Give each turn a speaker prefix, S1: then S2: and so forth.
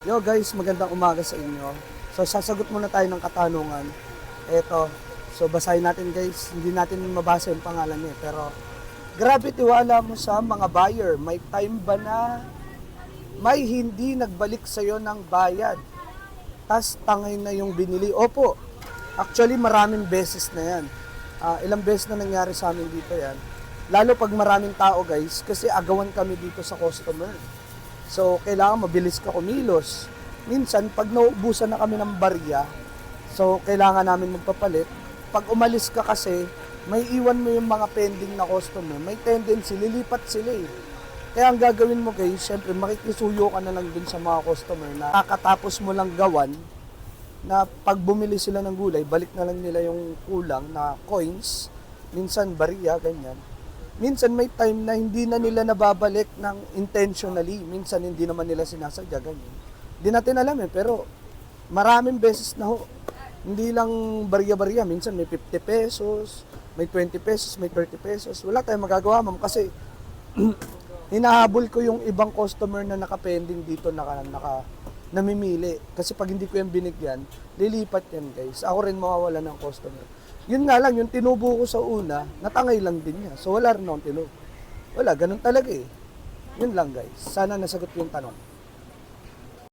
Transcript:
S1: Yo guys, magandang umaga sa inyo. So sasagot muna tayo ng katanungan. Eto, so basahin natin guys, hindi natin mabasa yung pangalan niya. Pero grabe tiwala mo sa mga buyer. May time ba na may hindi nagbalik sa'yo ng bayad? Tas tangay na yung binili. Opo, actually maraming beses na yan. Ilang beses na nangyari sa amin dito yan. Lalo pag maraming tao guys, kasi agawan kami dito sa customer. So, kailangan mabilis ka kumilos. Minsan, pag naubusan na kami ng barya, so, kailangan namin magpapalit. Pag umalis ka kasi, may iwan mo yung mga pending na customer. May tendency, lilipat sila eh. Kaya ang gagawin mo guys, syempre, makikisuyo ka na lang dun sa mga customer na kakatapos mo lang gawan na pag bumili sila ng gulay, balik na lang nila yung kulang na coins, minsan barya, ganyan. Minsan may time na hindi na nila nababalik ng intentionally. Minsan hindi naman nila sinasadya, ganyan. Hindi natin alam pero maraming beses na ho. Hindi lang barya-barya. Minsan may 50 pesos, may 20 pesos, may 30 pesos. Wala tayong magagawa, ma'am, kasi hinahabol ko yung ibang customer na nakapending dito, namimili. Kasi pag hindi ko yan binigyan, lilipat yan, guys. Ako rin mawawala ng customer. Yun nga lang, yung tinubo ko sa una, natangay lang din niya. So wala rin akong tinubo. Wala, ganun talaga eh. Yun lang guys. Sana nasagot yung tanong.